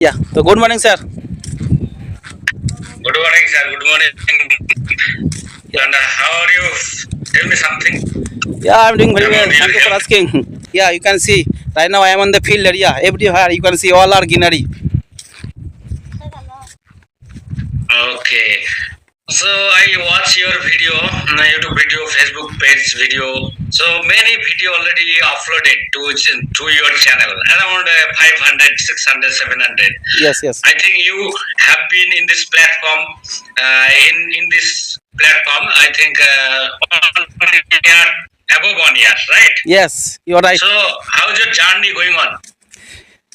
Yeah. So good morning, sir. Good morning, sir. Good morning. Yeah. And how are you? Tell me something Yeah, I'm doing very about well. your Thank you for health. asking. Yeah, you can see right now I am on the field area. Everywhere you can see all are greenery. Okay. So I watch your video, YouTube video, Facebook page video. So many video already uploaded to your channel. Around 500, 600, 700. Yes, yes, I think you have been in this platform. In this platform, I think 1 year, above 1 year, right? yes. You are right. So how's your journey going on?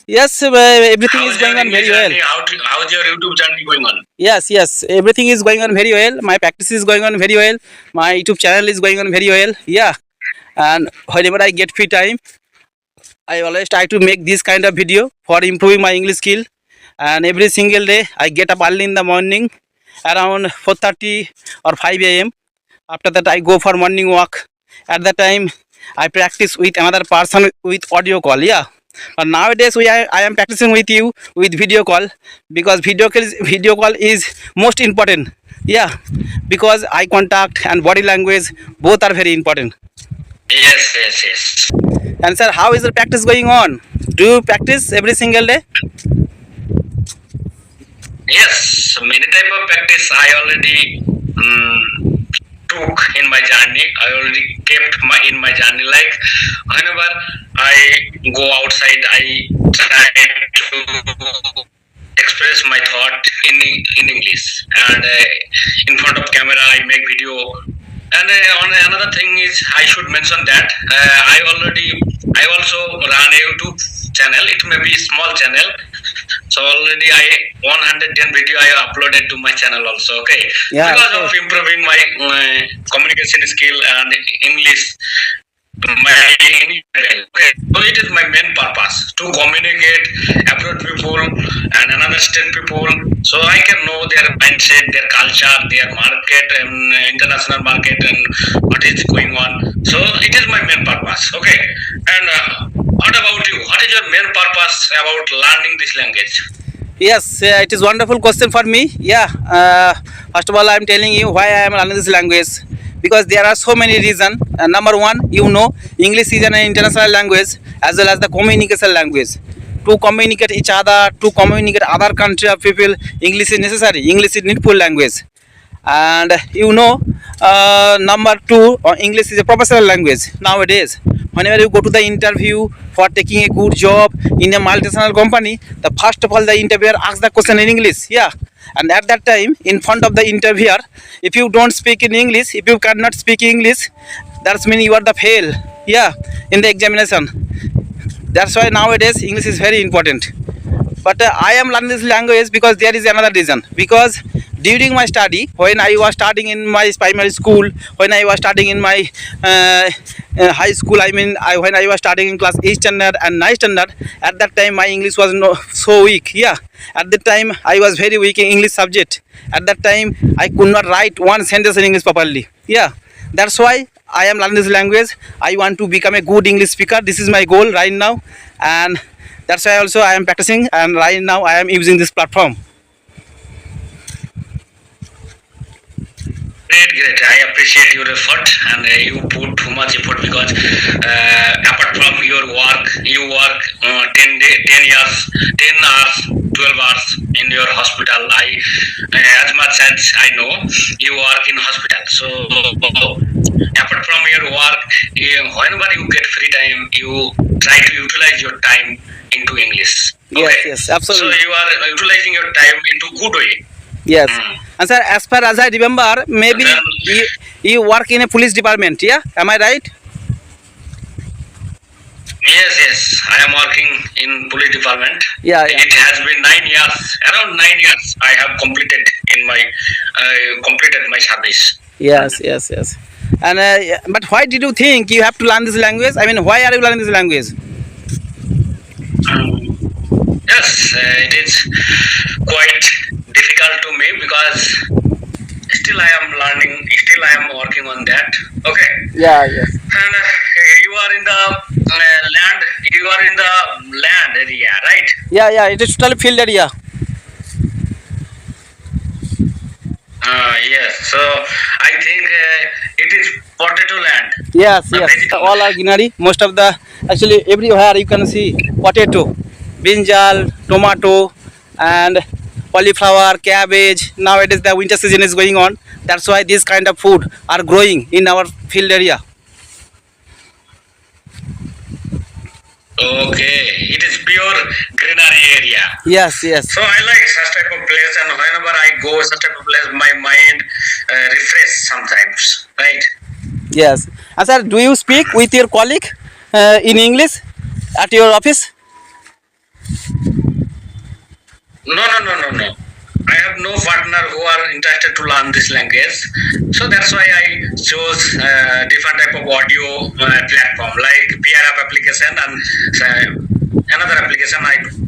Yes, everything is How's your going on English very well. journey? How's your YouTube journey going on? Yes, yes. Everything is going on very well. My practice is going on very well. My YouTube channel is going on very well. Yeah, and whenever I get free time, I always try to make this kind of video for improving my English skill. And every single day, I get up early in the morning, around 4:30 or 5 a.m. After that, I go for morning walk. At that time, I practice with another person with audio call. Yeah. But nowadays, I am practicing with you with video call because video call is most important. Yeah, because eye contact and body language both are very important. Yes, yes, yes. And sir, how is the practice going on? Do you practice every single day? Yes, many type of practice I already took in my journey. I already kept in my journey. Like whenever I go outside, I try to express my thought in English, and in front of camera I make video. And on another thing is I should mention that I also run a YouTube channel. It may be small channel, so already I 110 video I uploaded to my channel also. Okay, Yeah, because okay. of improving my communication skill and English. My okay, so it is my main purpose to communicate abroad people and another state people, so I can know their mindset, their culture, their market and international market and what is going on. So it is my main purpose. Okay, and what about you? What is your main purpose about learning this language? Yes, it is wonderful question for me. Yeah. First of all, I am telling you why I am learning this language because there are so many reasons. Number one, English is an international language as well as the communication language. To communicate each other, to communicate other country of people, English is necessary. English is needful language. And number two, English is a professional language nowadays. Whenever you go to the interview for taking a good job in a multinational company, the first of all the interviewer asks the question in English. Yeah, and at that time in front of the interviewer, if you don't speak in English, if you cannot speak English, that's mean you are the fail. Yeah, in the examination. That's why nowadays English is very important. But I am learning this language because there is another reason. Because during my study, when I was studying in my primary school, when I was studying in my high school, when I was studying in class 8 standard and 9 standard, at that time my English was so weak. Yeah, at that time I was very weak in English subject. At that time I could not write one sentence in English properly. Yeah, that's why I am learning this language. I want to become a good English speaker. This is my goal right now, and that's why also I am practicing, and right now I am using this platform. Great, great. I appreciate your effort and you put too much effort because apart from your work, you work 10 years, 10 hours, 12 hours in your hospital. As much as I know, you work in hospital. So apart from your work, whenever you get free time, you try to utilize your time into English. Yes, Okay. yes, So absolutely. you are utilizing your time into good way. Yes. Mm. And sir, as far as I remember, maybe Then you work in a police department. Yeah, am I right? yes, yes. I am working in police department. Yeah, yeah. It has been 9 years. Around 9 years, I have completed my service. Yes, yes, yes. And yeah, but why did you think you have to learn this language? I mean, why are you learning this language? Yes, it is quite difficult to me because still I am learning. Still I am working on that. Okay. Yeah, yes. And you are in the land. You are in the land area, right? Yeah, it is totally field area. Yes. So I think it is potato land. Yes, Vegetable. all are greenery. Most of the, actually everywhere you can see potato, brinjal, tomato, and cauliflower, cabbage. Nowadays the winter season is going on. That's why this kind of food are growing in our field area. Okay, it is pure greenery area. Yes. So I like such type of place, and whenever I go such type of place, my mind refresh sometimes, right? Yes. And sir, do you speak with your colleague in English at your office? No. I have no partner who are interested to learn this language, so that's why I chose different type of audio platform like PRF application and another application.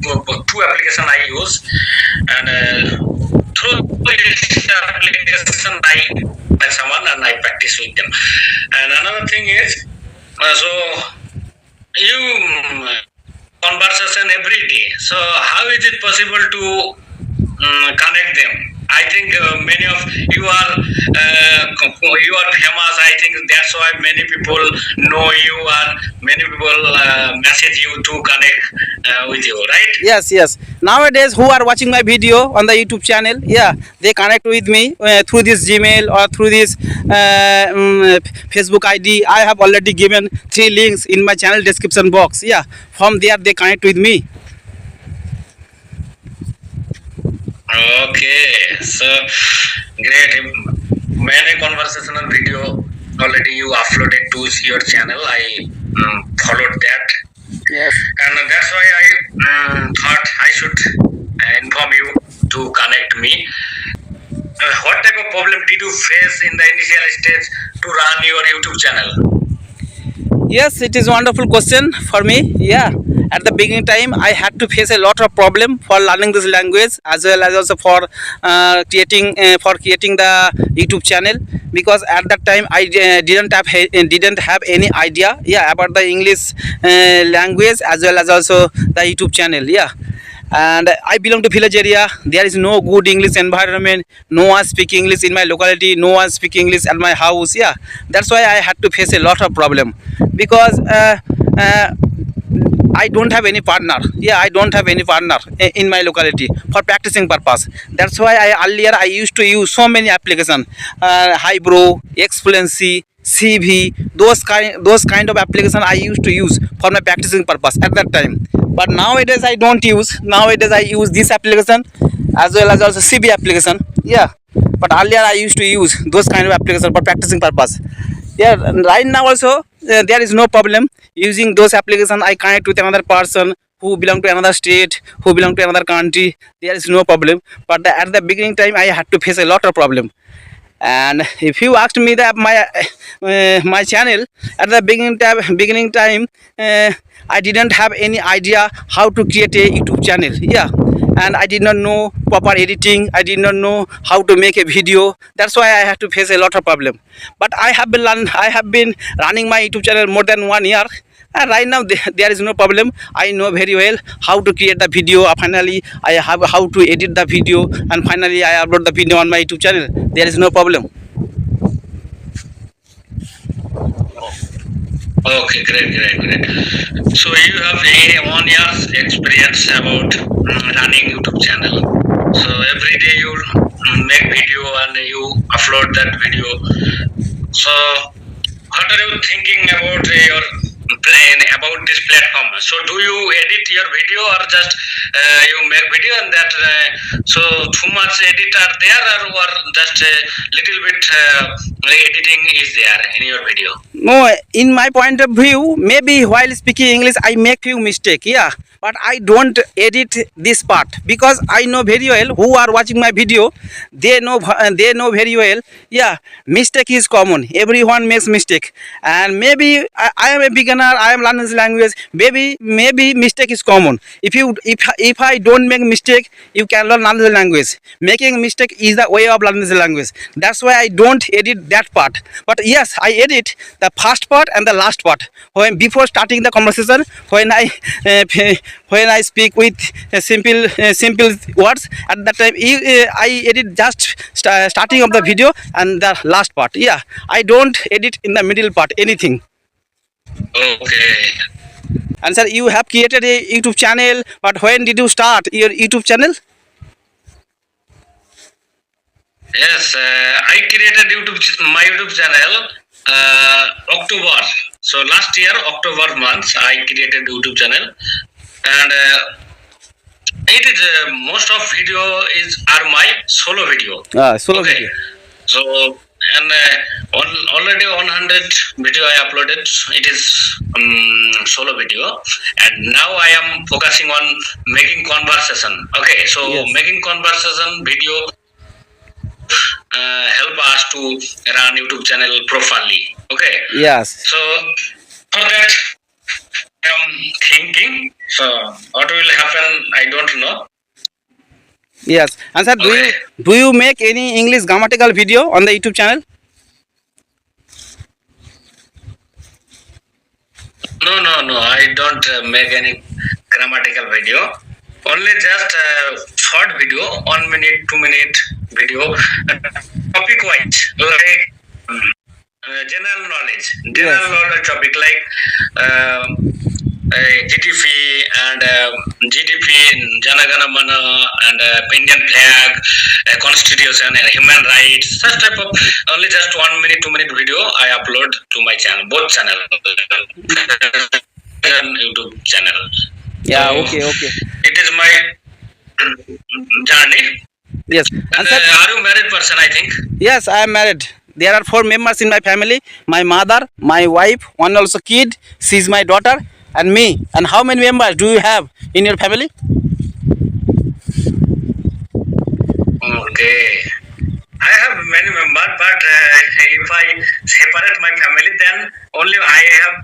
Two application I use, and through this application I met someone and I practice with them. And another thing is, so you conversation every day. So how is it possible to connect them? I think many of you are famous. I think that's why many people know you and many people message you to connect with you, right? Yes. Nowadays, who are watching my video on the YouTube channel, yeah, they connect with me through this Gmail or through this Facebook ID. I have already given 3 links in my channel description box. Yeah, from there they connect with me. Okay, so great. Many conversational video already you uploaded to your channel. I followed that, Yes. and that's why I thought I should inform you to connect me. What type of problem did you face in the initial stage to run your YouTube channel? Yes, it is a wonderful question for me. Yeah, at the beginning time, I had to face a lot of problem for learning this language, as well as also for creating the YouTube channel, because at that time I didn't have any idea, yeah, about the English language as well as also the YouTube channel. Yeah, and I belong to village area. There is no good English environment. No one speak English in my locality. No one speak English at my house. Yeah, that's why I had to face a lot of problem, because I don't have any partner. Yeah, I don't have any partner in my locality for practicing purpose. That's why I used to use so many applications, Highbrow, Exfluency, CV, those kind of application I used to use for my practicing purpose at that time. But nowadays I don't use. Nowadays I use this application as well as also CV application. Yeah, but earlier I used to use those kind of application for practicing purpose. Yeah, and right now also there is no problem using those application. I connect with another person who belong to another state, who belong to another country. There is no problem, but at the beginning time I had to face a lot of problem. And if you asked me that my channel at the beginning time, I didn't have any idea how to create a YouTube channel. Yeah, and I did not know proper editing. I did not know how to make a video. That's why I had to face a lot of problem. But I have been running my YouTube channel more than 1 year. And right now there is no problem. I know very well how to create the video. Finally I have how to edit the video, and finally I upload the video on my YouTube channel. There is no problem. Okay, great. So you have a 1 year's experience about running YouTube channel. So every day you make video and you upload that video. So what are you thinking about your plan about this platform? So do you edit your video or just you make video and that so too much edit are there, or just a little bit editing is there in your video? No, in my point of view, maybe while speaking English I make few mistake. Yeah, but I don't edit this part because I know very well who are watching my video. They know very well. Yeah, mistake is common. Everyone makes mistake, and maybe I am a beginner. I am learning this language. Maybe mistake is common. If I don't make mistake, you can learn the language. Making mistake is the way of learning the language. That's why I don't edit that part. But yes, I edit the first part and the last part when before starting the conversation, when I uh, when I speak with simple words. At that time I edit just starting of the video and the last part. Yeah, I don't edit in the middle part anything. Okay. And sir, you have created a YouTube channel, but when did you start your YouTube channel? Yes, I created my YouTube channel October. So last year October month I created YouTube channel, and it is most of video are my solo video. Solo Okay, video. so and already 100 video I uploaded. It is solo video, and now I am focusing on making conversation. Okay, so Yes. making conversation video help us to run YouTube channel properly. Okay, Yes. so for that I'm thinking. So what will happen? I don't know. Yes. And sir, Okay. do you make any English grammatical video on the YouTube channel? No. I don't make any grammatical video. Only just short video, 1 minute, 2 minute video, topic wise, like general knowledge, Yes. topic like GDP and GDP, Janagana Mana, and Indian flag, constitution, and human rights. Such type of only just 1 minute, 2 minute video I upload to my channel, both channel, YouTube channel. Yeah. So, Okay. it is my journey. Yes. And And sir, are you married person? I think. yes, I am married. There are 4 members in my family: my mother, my wife, one also kid. She is my daughter, and me. And how many members do you have in your family? Okay. I have many members, but if I separate my family, then only I have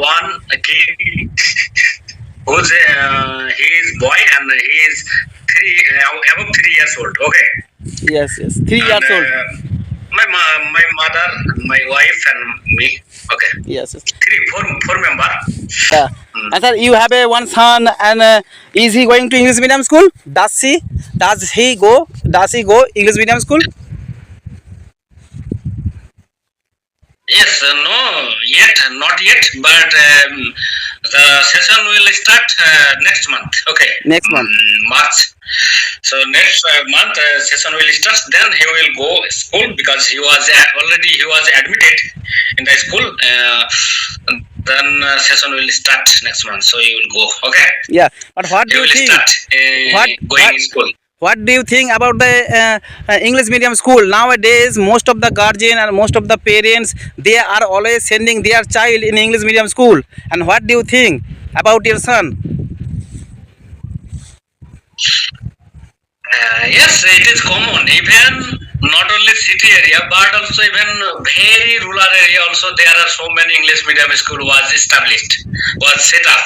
one kid who's he is boy and he is above 3 years old. Okay. Yes. 3 years And, old. my mother, my wife, and me. Okay. Yes. Four member. Yeah. And sir, you have a one son, and is he going to English medium school? Does he go? Does he go English medium school? Yes, no, not yet, but the session will start next month. Okay, Next month. March. So next month session will start. Then he will go school because he was admitted in the school. Then session will start next month. So he will go. Okay, Yeah. But what he do you will think? start going What school. What do you think about the English medium school nowadays? Most of the guardian and most of the parents, they are always sending their child in English medium school. And what do you think about your son? Yes, it is common. Even not only city area, but also even very rural area. Also, there are so many English medium school was established, was set up.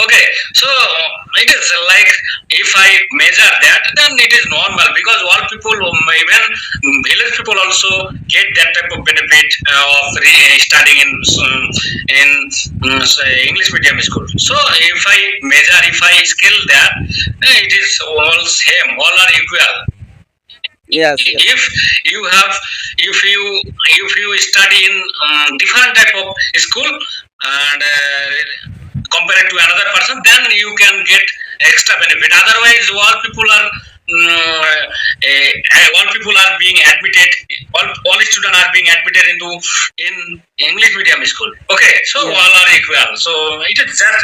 Okay, so it is like if I measure that, then it is normal because all people, even village people, also get that type of benefit of studying in English medium school. So if I measure, if I scale that, it is all same, all are equal. Yes. If you study in different type of school and compared to another person, then you can get extra benefit. Otherwise, all people are being admitted, all students are being admitted into in English medium school. Okay. Okay, so Yeah. all are equal. So it is just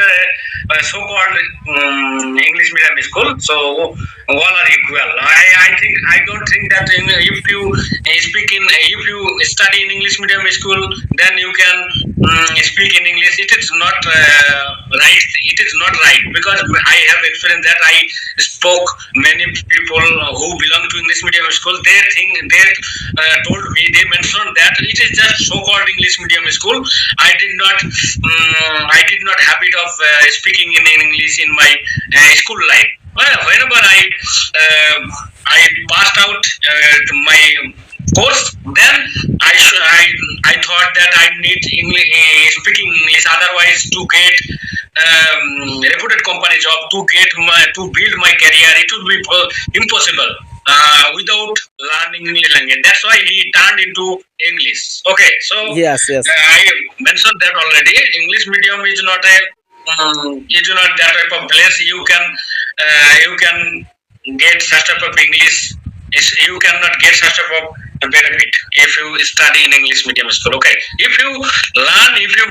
a so-called English medium school. So all are equal. I think I don't think that if you if you study in English medium school, then you can speak in English. It is not right. It is not right because I have experienced that. I spoke many people who belong to English medium school. They told me, they mentioned that it is just so-called English medium school. I did not habit of speaking in English in my school life. Whenever I passed out my course, then I thought that I need English, speaking English, otherwise to get reputed company job, to build my career, it would be impossible without learning English language. That's why he turned into English. Okay, so Yes, yes. I mentioned that already. English medium is not that type of place. You can get such type of English. You cannot get such type of benefit if you study in English medium school. Okay, if you learn, if you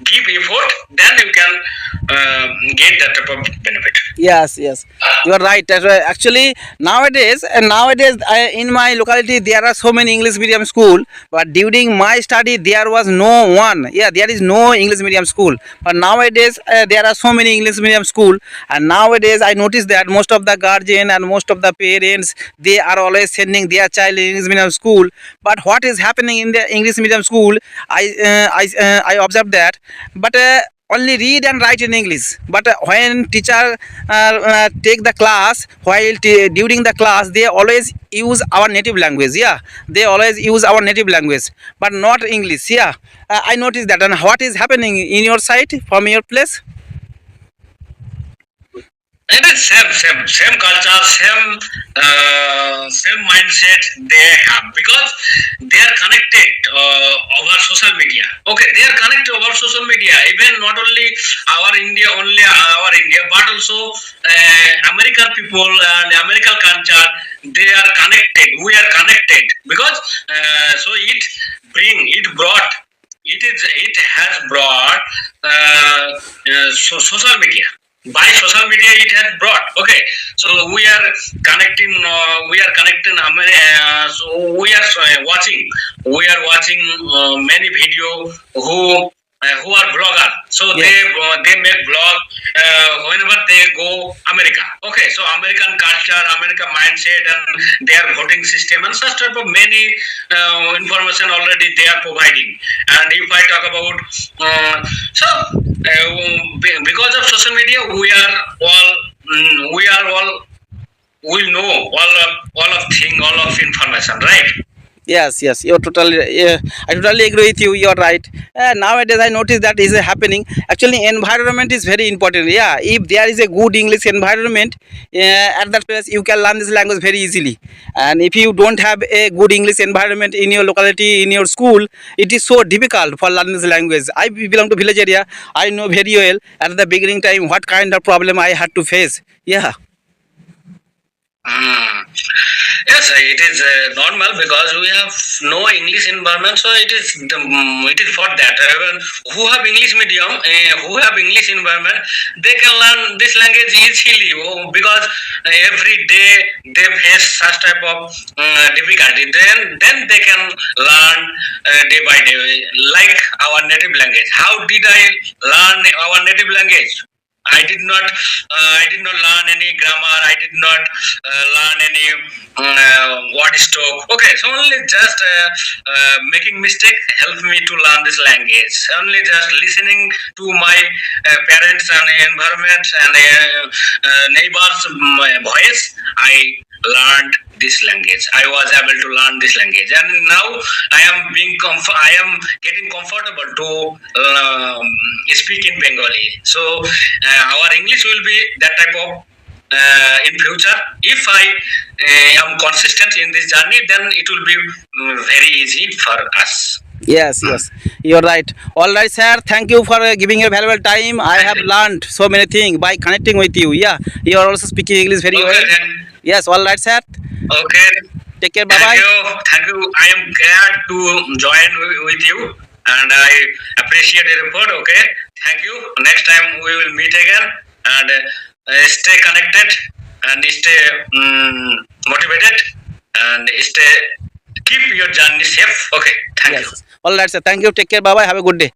give effort, then you can get that type of benefit. Yes, yes, you are right. That's why actually nowadays in my locality there are so many English medium school, but during my study there was no one. Yeah, there is no English medium school. But nowadays there are so many English medium school, and nowadays I notice that most of the guardian and most of the parents, they are always sending their child in English medium school. But what is happening in the English medium school? I observe that, but. Only read and write in English, but when teacher take the class, during the class they always use our native language. Yeah, they always use our native language, but not English. Yeah, I noticed that. And what is happening in your side from your place? It is same culture, same mindset they have because they are connected over social media. Okay, they are connected over social media. Even not only our India, but also American people and American culture. They are connected. We are connected because so it has brought social media. By social media it has brought. Okay, so we are connecting so we are watching many video who are blogger, so Yes. they make blog whenever they go America. Okay, so American culture, American mindset, and their voting system and such type of many information already they are providing. And if I talk about because of social media, we are all we know all of information, right? Yes, yes, you're totally. I totally agree with you. You're right. Nowadays, I notice that is happening. Actually, environment is very important. Yeah, if there is a good English environment at that place, you can learn this language very easily. And if you don't have a good English environment in your locality, in your school, it is so difficult for learning this language. I belong to village area. I know very well at the beginning time what kind of problem I had to face. Yeah. Mm. Yes, it is normal because we have no English environment, so it is for that. Even who have English medium, who have English environment, they can learn this language easily because every day they face such type of difficulty. Then they can learn day by day, like our native language. How did I learn our native language? I did not learn any grammar. I did not learn any word stock. Okay, so only just making mistake helped me to learn this language. Only just listening to my parents and environment and neighbors' voice, I learned this language. I was able to learn this language, and now I am getting comfortable to speak in Bengali. So our English will be that type of in future. If I am consistent in this journey, then it will be very easy for us. Yes, yes, you're right. All right, sir. Thank you for giving your valuable time. I have learned so many things by connecting with you. Yeah, you are also speaking English very Okay well. then. Yes, all right, sir. Okay. Take care. Bye bye. Thank you. I am glad to join with you, and I appreciate your effort. Okay, thank you. Next time we will meet again, and stay connected and stay motivated and stay keep your journey safe. Okay, thank you. Yes. All right, sir. Thank you. Take care. Bye bye. Have a good day.